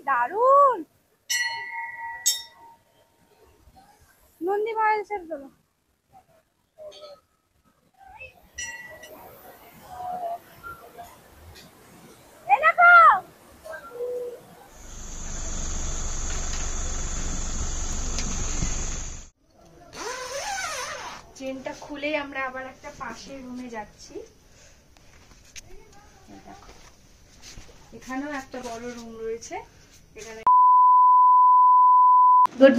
দারুন নন্দী মহারাজের দোলো। এই দেখো ট্রেনটা খুলেই আমরা আবার একটা পাশের রুমে যাচ্ছি। দেখো এখানেও একটা বড় রুম রয়েছে। এখানে গুড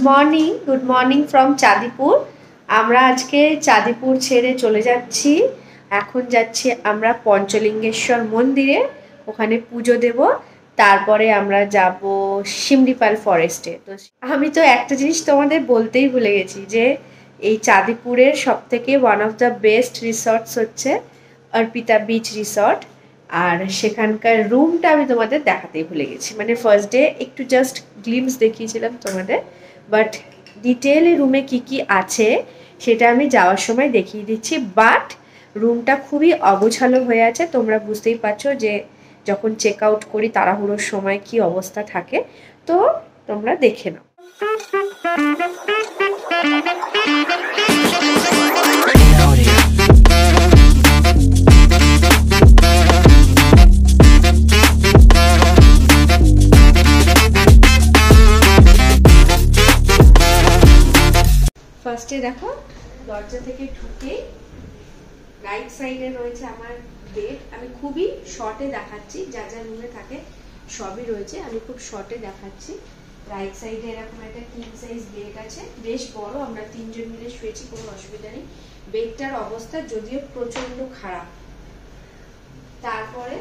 মর্নিং ফ্রম চাঁদিপুর। আমরা আজকে চাঁদিপুর ছেড়ে চলে যাচ্ছি। এখন যাচ্ছি আমরা পঞ্চলিঙ্গেশ্বর মন্দিরে, ওখানে পুজো দেব। তারপরে আমরা যাব শিমলিপাল ফরেস্টে। তো আমি তো একটা জিনিস তোমাদের বলতেই ভুলে গেছি, যে এই চাঁদিপুরের সব থেকে one of the best resorts হচ্ছে অর্পিতা বিচ রিসর্ট। আর সেখানকার রুমটা আমি তোমাদের দেখাতেই ভুলে গেছি। মানে ফার্স্ট ডে একটু জাস্ট গ্লিমস দেখিয়েছিলাম তোমাদের, বাট ডিটেলে রুমে কি কি আছে সেটা আমি যাওয়ার সময় দেখিয়ে দিচ্ছি। বাট রুমটা খুবই অগোছালো হয়ে আছে, তোমরা বুঝতেই পারছো যে যখন চেক আউট করি তাড়াহুড়োর সময় কি অবস্থা থাকে। তো তোমরা দেখে নাও। ফার্স্টে দেখো দরজা থেকে ঢুকে রাইট সাইডে রয়েছে আমার বেড। আমি খুবই শর্টে দেখাচ্ছি, যা যা রুমে থাকে সবই রয়েছে, আমি খুব শর্টে দেখাচ্ছি। রাইট সাইডে এরকম একটা কিং সাইজ বেড আছে, বেশ বড়। আমরা তিনজন মিলে শুয়েছি, কোনো অসুবিধা নেই। বেডটার অবস্থা যদিও প্রচন্ড খারাপ। তারপরে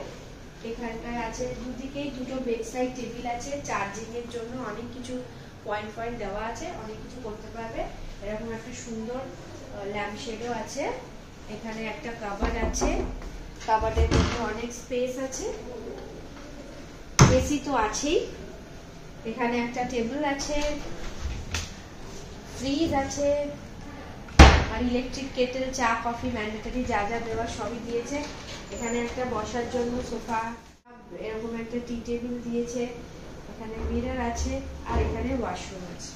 এখানটায় আছে দুদিকেই দুটো বেড সাইড টেবিল আছে, চার্জিং এর জন্য অনেক কিছু পয়েন্ট পয়েন্ট দেওয়া আছে, অনেক কিছু করতে পারবে। এরকম একটা সুন্দর ল্যাম্প শেডও আছে। এখানে একটা কাবার্ড আছে, কাবার্ডের মধ্যে অনেক স্পেস আছে। এসি তো আছেই। এখানে একটা টেবিল আছে, ফ্রিজ আছে, আর ইলেকট্রিক কেটেল, চা কফি ম্যান্ডেটরি যা যা দেওয়া সবই দিয়েছে। এখানে একটা বসার জন্য সোফা, এরকম একটা টি টেবিল দিয়েছে। এখানে মিরর আছে, আর এখানে ওয়াশরুম আছে।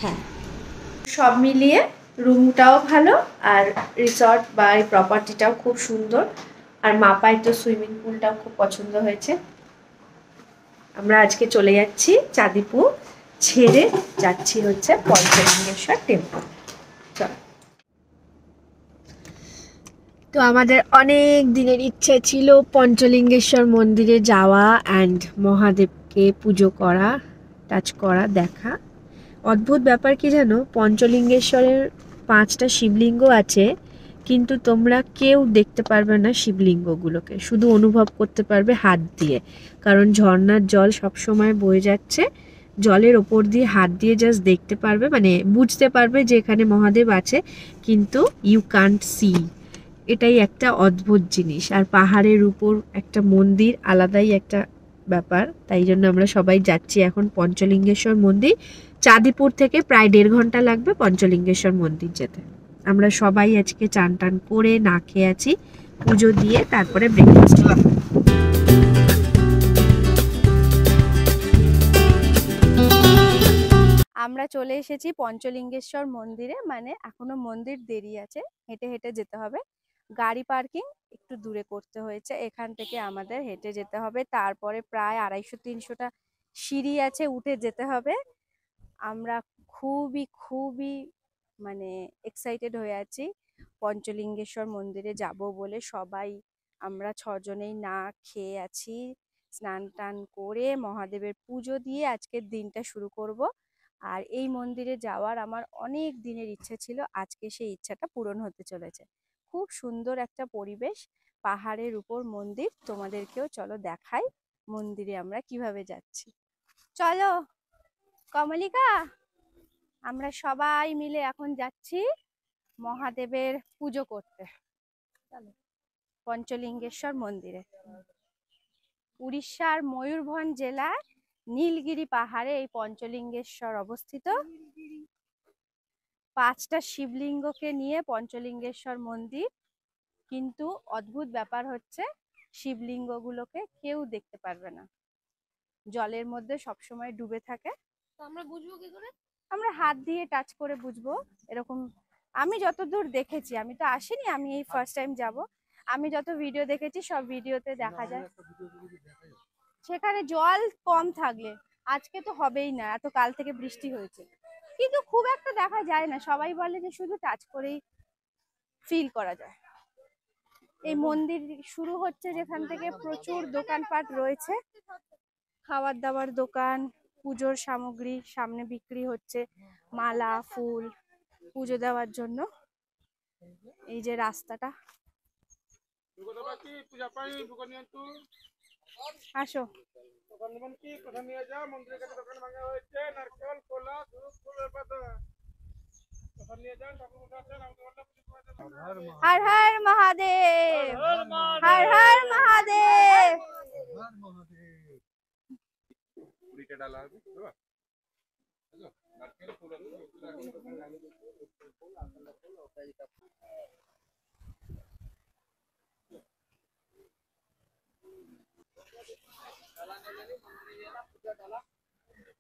হ্যাঁ, সব মিলিয়ে রুমটাও ভালো, আর রিসর্ট বা এই প্রপার্টিটাও খুব সুন্দর। আর মাপাই তো সুইমিং পুলটাও খুব পছন্দ হয়েছে। আমরা আজকে চলে যাচ্ছি চাঁদিপুর ছেড়ে, যাচ্ছি হচ্ছে পঞ্চলিঙ্গেশ্বর টেম্পল। চল। তো আমাদের অনেক দিনের ইচ্ছে ছিল পঞ্চলিঙ্গেশ্বর মন্দিরে যাওয়া অ্যান্ড মহাদেবকে পুজো করা, টাচ করা, দেখা। অদ্ভুত ব্যাপার কি জানো, পঞ্চলিঙ্গেশ্বরের 5টা শিবলিঙ্গ আছে, কিন্তু তোমরা কেউ দেখতে পারবে না শিবলিঙ্গগুলোকে, শুধু অনুভব করতে পারবে হাত দিয়ে। কারণ ঝর্ণার জল সব সময় বয়ে যাচ্ছে, জলের ওপর দিয়ে হাত দিয়ে জাস্ট দেখতে পারবে, মানে বুঝতে পারবে যে এখানে মহাদেব আছে, কিন্তু ইউ কান্ট সি। এটাই একটা অদ্ভুত জিনিস। আর পাহাড়ের উপর একটা মন্দির, আলাদাই একটা ব্যাপার। তাই জন্য আমরা সবাই যাচ্ছি এখন পঞ্চলিঙ্গেশ্বর মন্দির। চাঁদিপুর থেকে প্রায় 1.5 ঘন্টা লাগবে পঞ্চলিঙ্গেশ্বর মন্দির যেতে। আমরা সবাই আজকে চান টান করে না খেয়ে আছি, পুজো দিয়ে তারপরে ব্রেকফাস্ট। আমরা চলে এসেছি পঞ্চলিঙ্গেশ্বর মন্দিরে, মানে এখনো মন্দির দেরি আছে, হেঁটে হেঁটে যেতে হবে। গাড়ি পার্কিং একটু দূরে করতে হয়েছে, এখান থেকে আমাদের হেঁটে যেতে হবে। তারপরে প্রায় 250-300টা সিঁড়ি আছে, উঠে যেতে হবে। আমরা খুবই খুবই মানে এক্সাইটেড হয়ে আছি পঞ্চলিঙ্গেশ্বর মন্দিরে যাব বলে। সবাই আমরা 6 জনেই না খেয়ে আছি, স্নান টান করে মহাদেবের পুজো দিয়ে আজকের দিনটা শুরু করব। আর এই মন্দিরে যাওয়ার আমার অনেক দিনের ইচ্ছে ছিল, আজকে সেই ইচ্ছাটা পূরণ হতে চলেছে। খুব সুন্দর একটা পরিবেশ, পাহাড়ের উপর মন্দির। তোমাদেরকেও চলো দেখাই মন্দিরে আমরা কিভাবে যাচ্ছি। চলো কমলিকা, আমরা সবাই মিলে এখন যাচ্ছি মহাদেবের পুজো করতে। চলো পঞ্চলিঙ্গেশ্বর মন্দিরে। উড়িষ্যার ময়ূরভঞ্জ জেলার নীলগিরি পাহাড়ে এই পঞ্চলিঙ্গেশ্বর অবস্থিত। 5টা শিবলিঙ্গকে নিয়ে পঞ্চলিঙ্গেশ্বর মন্দির। কিন্তু অদ্ভুত ব্যাপার হচ্ছে, শিবলিঙ্গ গুলোকে কেউ দেখতে পারবে না, জলের মধ্যে সবসময় ডুবে থাকে। তো আমরা বুঝবো কি করে? আমরা হাত দিয়ে টাচ করে বুঝবো এরকম। আমি যতদূর দেখেছি, আমি তো আসিনি, আমি এই ফার্স্ট টাইম যাব, আমি যত ভিডিও দেখেছি সব ভিডিওতে দেখা যায় সেখানে জল কম থাকলে, আজকে তো হবেই না, এত কাল থেকে বৃষ্টি হয়েছে, কিন্তু খুব একটা দেখা যায় না। সবাই বলে যে শুধু টাচ করেই ফিল করা যায়। এই মন্দির শুরু হচ্ছে যেখান থেকে প্রচুর দোকানপাট রয়েছে, খাবার দাবার দোকান, পুজোর সামগ্রী সামনে বিক্রি হচ্ছে, মালা ফুল পুজো দেওয়ার জন্য। এই যে রাস্তাটা, আসো। হর হর মহাদেব, হর হর মহাদেব।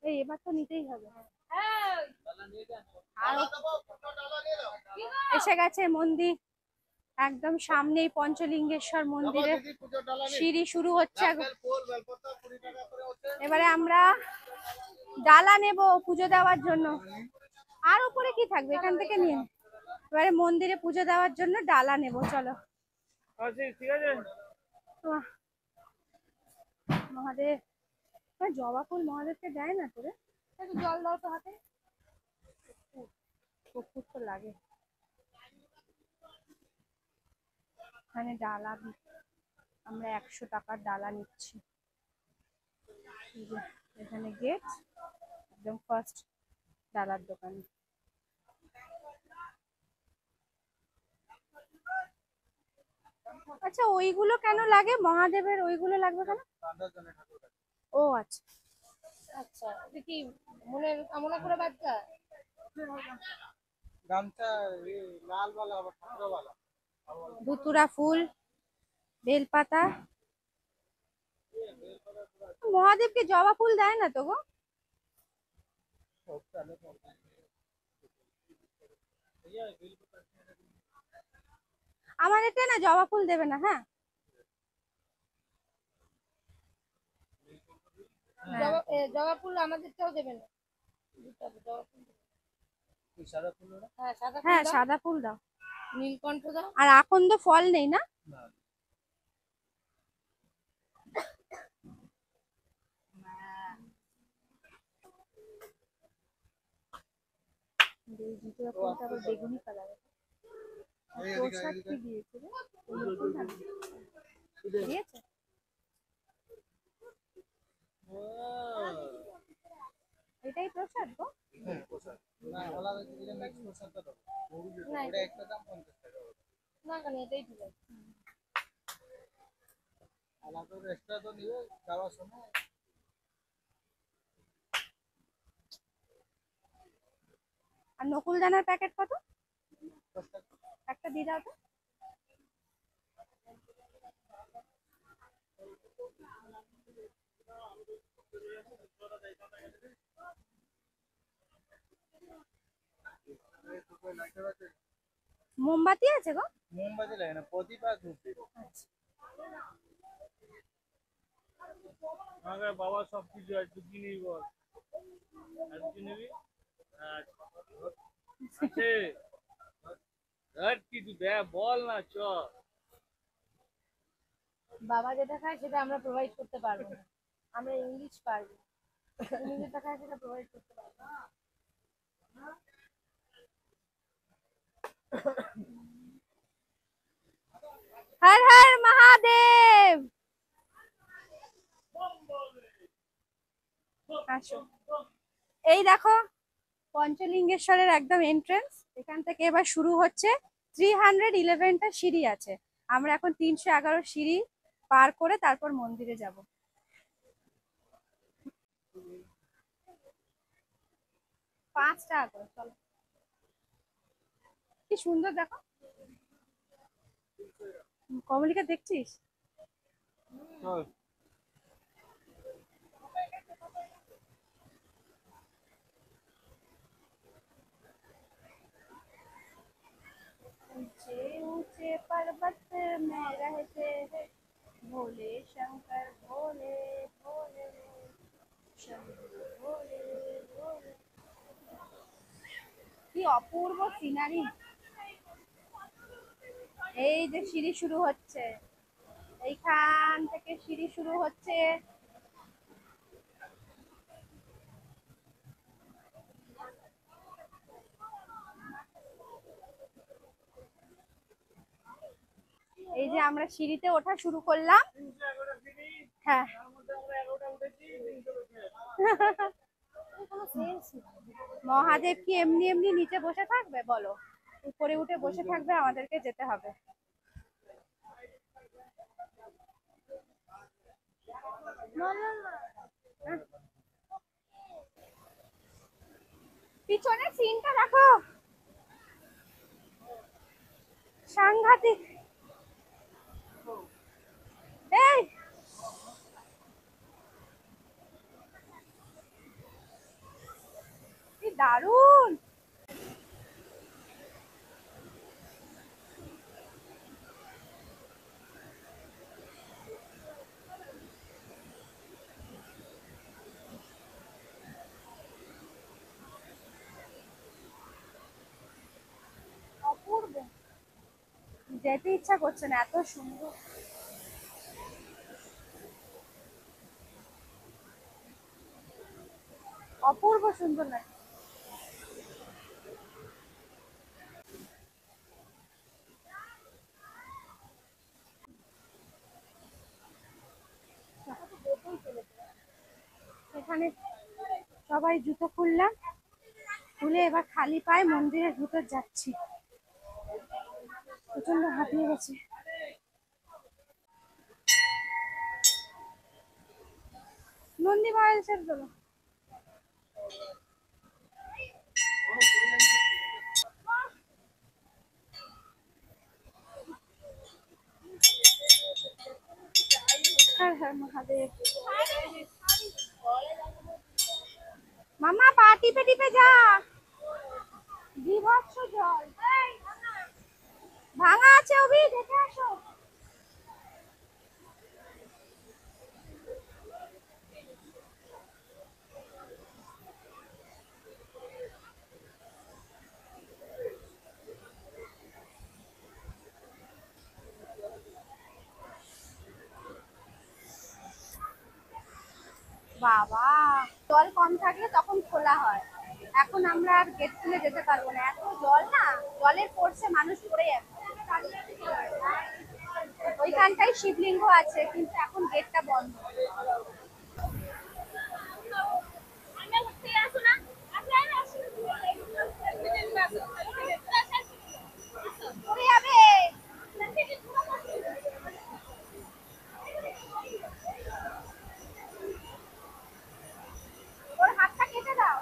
এই এবার তো নিতেই হবে। এসে গেছে মন্দির, একদম সামনেই পঞ্চলিঙ্গেশ্বর মন্দিরে সিঁড়ি শুরু হচ্ছে। এবারে আমরা ডালা নেব পুজো দেওয়ার জন্য। আর উপরে কি থাকবে, এখান থেকে নিয়ে এবারে মন্দিরে পুজো দেওয়ার জন্য ডালা নেব। চলো। ঠিক আছে মহাদেব, জবা ফুল মহাদেবকে দেয় না তোরে, একটু জল দাও তো হাতে, কর্পূর তো লাগে। এখানে ডালা আমরা 100 টাকার ডালা নিচ্ছি। এখানে গেট, একদম ফার্স্ট ডালার দোকানে। আচ্ছা ওইগুলো কেন লাগে মহাদেবের, ওইগুলো লাগবে কেন? ও আচ্ছা আচ্ছা, এটা কি মনের কামনা করে বাচ্চা? গামছা লাল वाला আবার সাদা वाला। ধুতুরা ফুল, বেলপাতা। মহাদেবকে জবা ফুল দেয় না তো গো? আমাদেরকে না জবা ফুল দেবে না। হ্যাঁ জবা ফুল আমাদেরকেও দেবে না। হ্যাঁ সাদা ফুল দাও, নীলকণ্ঠ দাও। আর আকন্দ ফল নেই না? বেগুনি কালার প্রসাদ কি দিয়েছে রে? দিয়েছে? এটাই প্রসাদ গো? হ্যাঁ প্রসাদ না ওলা দিলে নেক্সট প্রসাদটা দাও। না ওটা একটা দাম 50 টাকা। না কেন, এটাই ঠিক আছে। আলাদা এক্সট্রা তো নিবে যাওয়ার সময়। আর নকুল দানার প্যাকেট কত? একটা দিয়ে দাও তো। মোমবাতি আছে গো? মোমবাতি লাগে না, প্রদীপ আর ধূপ দিবে। আগে বাবা সব কিছু আছে, কি নিবি বল? আর কি নিবি? আছে আর কি তুই দে বল না চ। বাবা যেটা খায় সেটা আমরা প্রোভাইড করতে পারবো না, আমরা ইংলিশ পারবো। তুমি যেটা খায় সেটা প্রোভাইড করতে পারবো না। হর হর মহাদেব। আসো, এই দেখো পঞ্চলিঙ্গেশ্বরের একদম এন্ট্রেন্স। এখান থেকে এবার শুরু হচ্ছে 311টা সিঁড়ি আছে, আমরা এখন 311 সিঁড়ি পার করে তারপর মন্দিরে যাব। 5 টাকা করে চলো। কি সুন্দর দেখো, কমলিকা দেখছিস? চল। ऊंचे ऊंचे पर्वत में रहते हैं भोले शंकर भोले भोले शंकर भोले भोले। কি অপূর্ব সিনারি। এই যে সিঁড়ি শুরু হচ্ছে, এইখান থেকে সিঁড়ি শুরু হচ্ছে। এই যে আমরা সিঁড়িতে ওঠা শুরু করলাম। হ্যাঁ মহাদেব কি এমনি এমনি নিচে বসে থাকবে বলো? উপরে উঠে বসে থাকবে, আমাদেরকে যেতে হবে। পিছনে সিনটা রাখো, সাংঘাতিক। এই কি দারুণ। অপূর্ব, যেতে ইচ্ছা করছে না, এত সুন্দর। অপূর্ব সুন্দর লাগে। এখানে সবাই জুতো খুললাম, খুলে এবার খালি পায়ে মন্দিরের ভিতর যাচ্ছি। প্রচন্ড হাঁপিয়ে গেছে। নন্দী মহারাজের জন্য হ্যাঁ হ্যাঁ মহাদেব। মামা পা টিপে টিপে যা, বিভৎস জল। ভাঙা আছে অভি, দেখে আসো। বাবা, জল কম থাকলে তখন খোলা হয়, এখন আমরা আর গেট খুলে যেতে পারবো না, এত জল না, জলের ফোর্সে মানুষ পড়ে যাবে। ওইখানটাই শিবলিঙ্গ আছে, কিন্তু এখন গেটটা বন্ধ। পড়ে যাবে। ওর হাতটা কেটে দাও।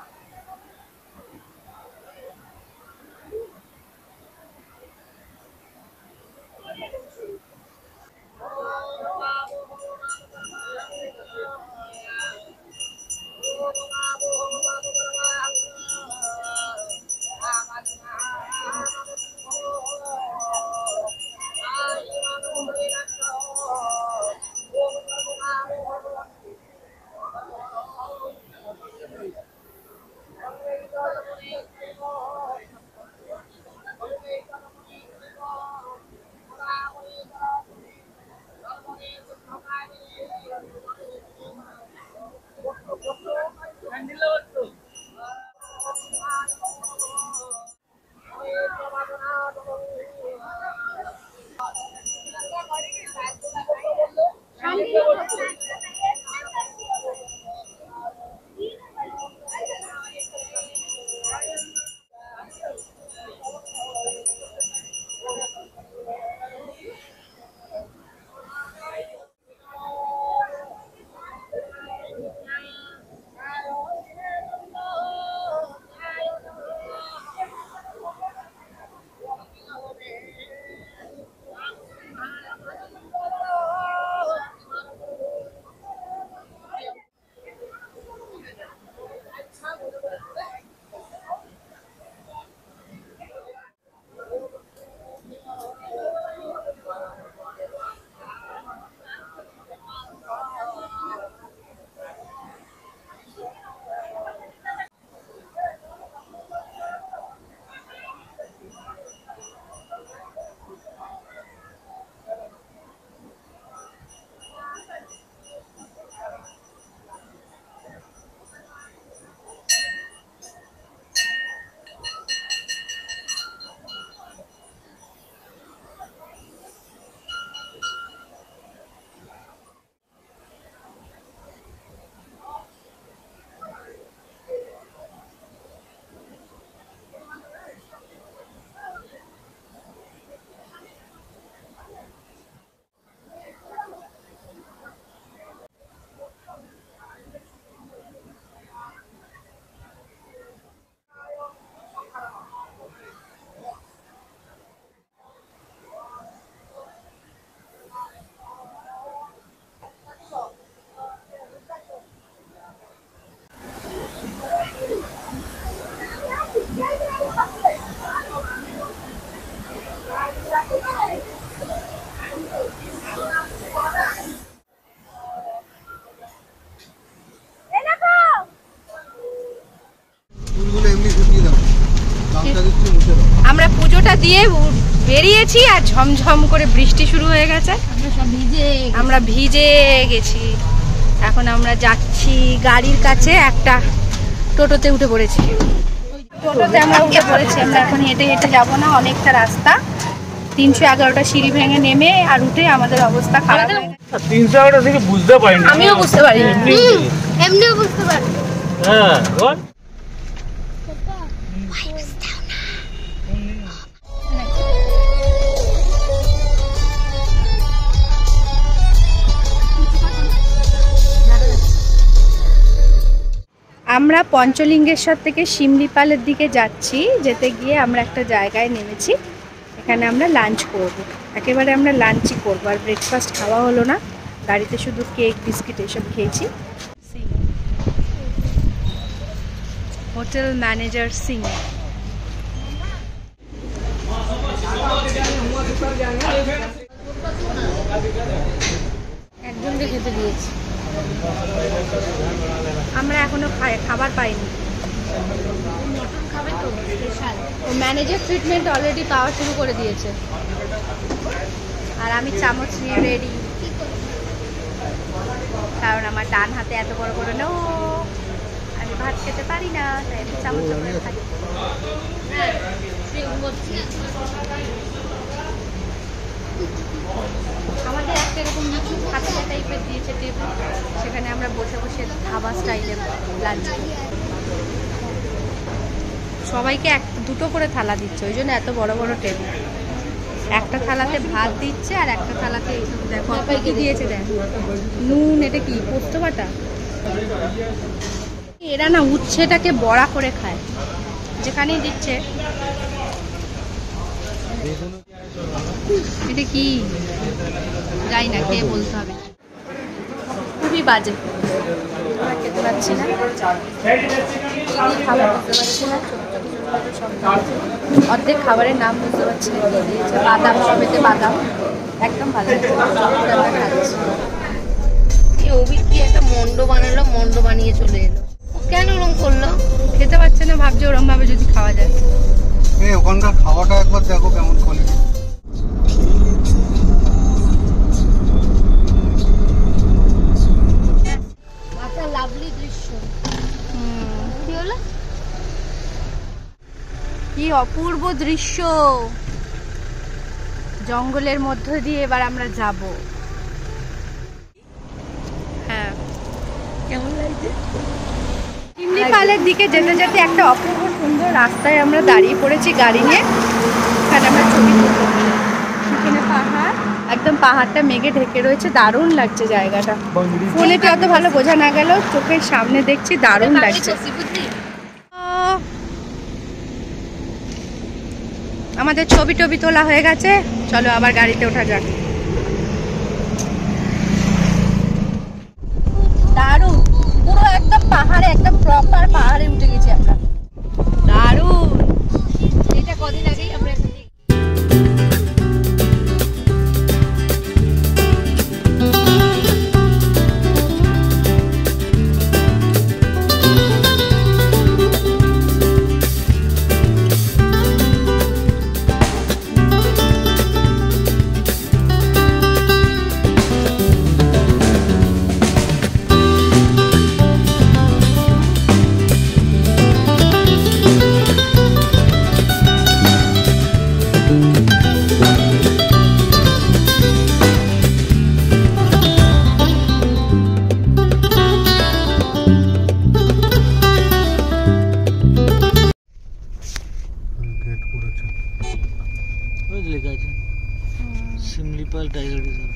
দিয়ে বেরিয়েছি আর ঝমঝম করে বৃষ্টি শুরু হয়ে গেছে। আমরা ভিজে গেছি। এখন আমরা যাচ্ছি গাড়ির কাছে, একটা টোটোতে উঠে পড়েছি। টোটোতে আমরা উঠে পড়েছি। আমরা এখন হেঁটে হেঁটে যাবো না, অনেকটা রাস্তা। 311টা সিঁড়ি ভেঙে নেমে আর উঠে আমাদের অবস্থা খারাপ হয়ে গেছে। 311টা থেকে বুঝতে পারিনি। আমিও বুঝতে পারিনি। এমনিও বুঝতে পারি। হ্যাঁ বল। আমরা পঞ্চলিঙ্গেশ্বর থেকে শিমলিপালের দিকে যাচ্ছি। যেতে গিয়ে আমরা একটা জায়গায় নেমেছি, এখানে আমরা লাঞ্চ করব। একেবারে আমরা লাঞ্চই করবো, আর ব্রেকফাস্ট খাওয়া হলো না। গাড়িতে শুধু কেক বিস্কিট এসব খেয়েছি। Hotel manager Singh. একজনকে খেতে দিয়েছি। আমরা এখনো খাবার পাইনি। খাবে তো স্পেশাল। ও ম্যানেজার ট্রিটমেন্ট অলরেডি পাওয়া শুরু করে দিয়েছে, আর আমি চামচ নিয়ে রেডি, কারণ আমার ডান হাতে এত বড় বড় নখ, আমি ভাত খেতে পারি না, তাই আমি চামচ করে খাই। আমাদের একটা এরকম নিচু খাতা টাইপের দিয়েছে টেবিল, সেখানে আমরা বসে বসে ধাবা স্টাইলে লাঞ্চ করি। সবাইকে দুটো করে থালা দিচ্ছে, ওই জন্য এত বড় বড় টেবিল। একটা থালাতে ভাত দিচ্ছে আর একটা থালাতে এইসব দেখো কি দিয়েছে, দেখ নুন, এটা কি পোস্ত বাটা। এরা না উচ্ছেটাকে বড়া করে খায়, যেখানেই দিচ্ছে। এটা কি যাই না, খেয়ে বলতে হবে। খুবই বাজে, আমরা খেতে পারছি না, খাবার বুঝতে পারছি না। অর্ধেক খাবারের নাম বুঝতে পারছি না কি দিয়েছে। বাদাম, সবেতে বাদাম, একদম ভালো খাচ্ছি। অভি কি একটা মন্ড বানালো, মন্ড বানিয়ে চলে এলো। কেন ওরকম করলো? খেতে পারছে না, ভাবছে ওরম ভাবে যদি খাওয়া যায়। ওখানকার খাওয়াটা একবার দেখো কেমন কোয়ালিটি। আচ্ছা, লাভলি দৃশ্য। কি হলো? কি অপূর্ব দৃশ্য। জঙ্গলের মধ্য দিয়ে এবার আমরা যাব। হ্যাঁ, কেমন লাগছে? শিমলিপালের দিকে যেতে যেতে একটা অপূর্ব সুন্দর রাস্তায় আমরা দাঁড়িয়ে পড়েছি গাড়ি নিয়ে। এখানে আমরা ছবি তুলবো। এখানে পাহাড়, একদম পাহাড়টা মেঘে ঢেকে রয়েছে, দারুণ লাগছে জায়গাটা। ফোনে তো অত ভালো বোঝা না গেলেও চোখের সামনে দেখছি, দারুণ লাগছে। আমাদের ছবি টবি তোলা হয়ে গেছে, চলো আবার গাড়িতে ওঠা যাক। দারুণ, পুরো একদম পাহাড়ে, একদম প্রপার পাহাড়ে উঠে গেছি আমরা। দারুণ। এটা কদিন আগেই আমরা এখানে লেখা আছে শিমলিপাল টাইগার রিজার্ভ।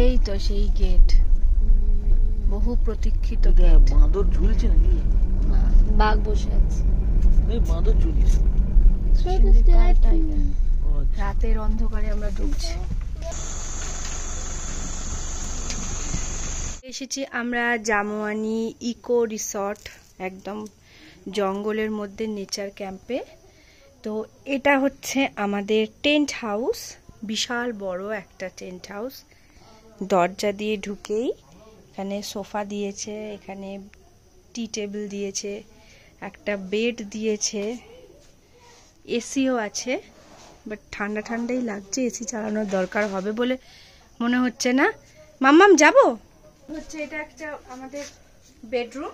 এই তো সেই গেট, বহু প্রতীক্ষিত গেট। বাঁদর ঝুলছে নাকি? বাঘ বসে আছে। এই বাঁদর ঝুলছে। শিমলিপাল টাইগার। রাতের অন্ধকারে আমরা ঢুকছি। এসেছি আমরা জামোয়ানি ইকো রিসর্ট, একদম জঙ্গলের মধ্যে নেচার ক্যাম্পে। তো এটা হচ্ছে আমাদের টেন্ট হাউস, বিশাল বড় একটা টেন্ট হাউস। দরজা দিয়ে ঢুকেই এখানে সোফা দিয়েছে, এখানে টি টেবিল দিয়েছে, একটা বেড দিয়েছে, এসিও আছে, বাট ঠান্ডা ঠান্ডাই লাগছে, এসি চালানোর দরকার হবে বলে মনে হচ্ছে না। মাম্মাম যাবো হচ্ছে, এটা একটা আমাদের বেডরুম।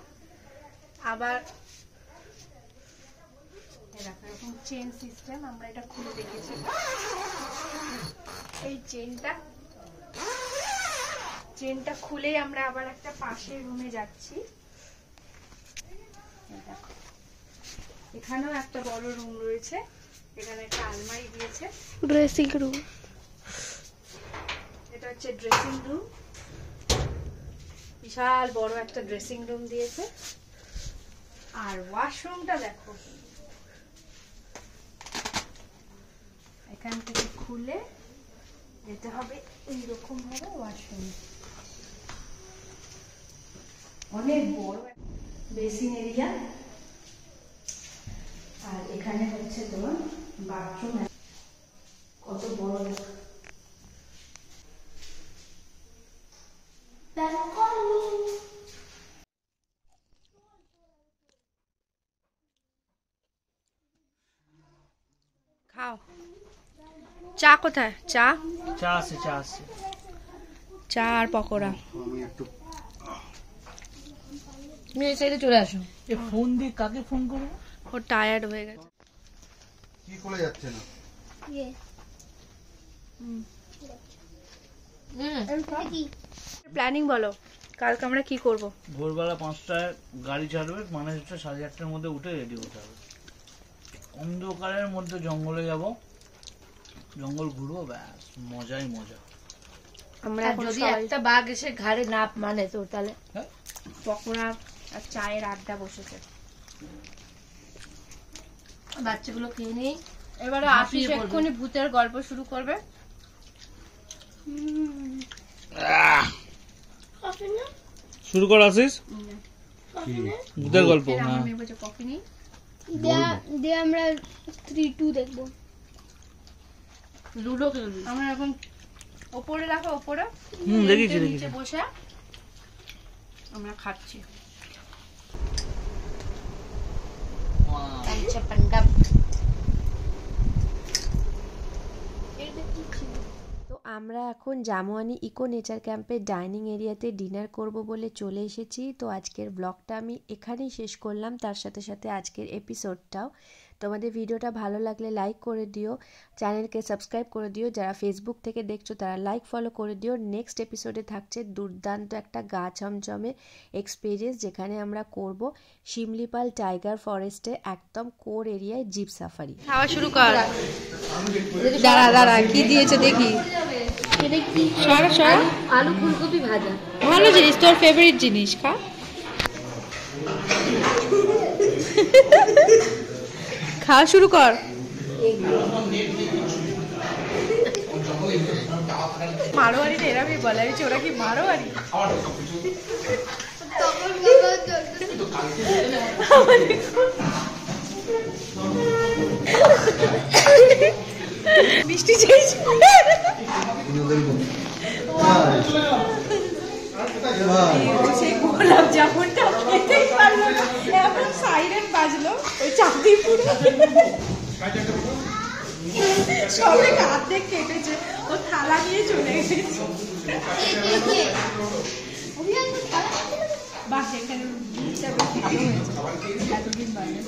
আবার এরকম চেন সিস্টেম, আমরা এটা খুলে দেখেছি। এই চেনটা খুলেই আমরা আবার একটা পাশের রুমে যাচ্ছি। এখানেও একটা বড় রুম রয়েছে, এখানে একটা আলমারি দিয়েছে, ড্রেসিং রুম। এটা হচ্ছে ড্রেসিং রুম, বিশাল বড় একটা ড্রেসিং রুম দিয়েছে। আর ওয়াশরুমটা দেখো, এখান থেকে খুলে যেতে হবে এইরকম ভাবে ওয়াশরুম। অনেক বড় বেসিন এরিয়া। আর এখানে হচ্ছে তোমার বাথরুম, কত বড়। খাও। চা কোথায়? চা আছে চা আর পকোড়া। আমি একটু তুমি এই সাইডে চলে আসো। ফোন দিয়ে কাকে ফোন করবো? ও টায়ার্ড হয়ে গেছে। কি করে যাচ্ছে না? প্ল্যানিং বলো, কালকে আমরা কি করব? ভোরবেলা 5টায় গাড়ি ছাড়বে, মানে হচ্ছে 8:30টার মধ্যে উঠে রেডি হতে হবে। অন্ধকারের মধ্যে জঙ্গলে যাব, জঙ্গল ঘুরবো, ব্যাস মজাই মজা। আমরা এখন যদি সবাই একটা বাঘ এসে ঘাড়ে না মানে তো তাহলে পকোড়া আর চায়ের আড্ডা বসেছে। বাচ্চাগুলো খেয়ে নেই। এবারে আশিস এক্ষুনি ভূতের গল্প শুরু করবে। শুরু কর আসিস, ভূতের গল্প। হ্যাঁ, কফি নেই, দিয়ে আমরা 3-2 দেখবো। লুডো খেলবি? আমরা এখন ওপরে রাখো, ওপরে দেখেছি নিচে বসে আমরা খাচ্ছি। আচ্ছা পান্ডা। তো আমরা এখন জামুয়ানি ইকো নেচার ক্যাম্পের ডাইনিং এরিয়াতে ডিনার করব বলে চলে এসেছি। তো আজকের ব্লগটা আমি এখানেই শেষ করলাম, তার সাথে সাথে আজকের এপিসোডটাও। তোমাদের ভিডিওটা ভালো লাগলে লাইক করে দিও, চ্যানেলকে সাবস্ক্রাইব করে দিও, যারা ফেসবুক থেকে দেখছো তারা লাইক ফলো করে দিও। নেক্সট এপিসোডে থাকছে দুর্দান্ত একটা গা ছমছমে এক্সপিরিয়েন্স, যেখানে আমরা করব শিমলিপাল টাইগার ফরেস্টে একদম কোর এরিয়ায় জিপ সাফারি। খাওয়া শুরু কর। দাঁড়া কি দিয়েছে দেখি। আলু ফুলকপি ভাজা, ভালো জিনিস, তোর ফেভারিট জিনিস, খা। খাওয়া শুরু কর। মারোয়ারিটা এরকমই বলা হয়েছে, ওরা কি মারোয়ারি? মিষ্টি চাইছি। সেই গোলাপ জামুনটা খেতেই পারলো না, এখন সাইরেন বাজলো ওই চাঁদিপুরে। সবাই অর্ধেক কেটেছে, ও থালা নিয়ে চলে গেছে। বাহ, এখানে ভালো হয়েছে এতদিন বাদে।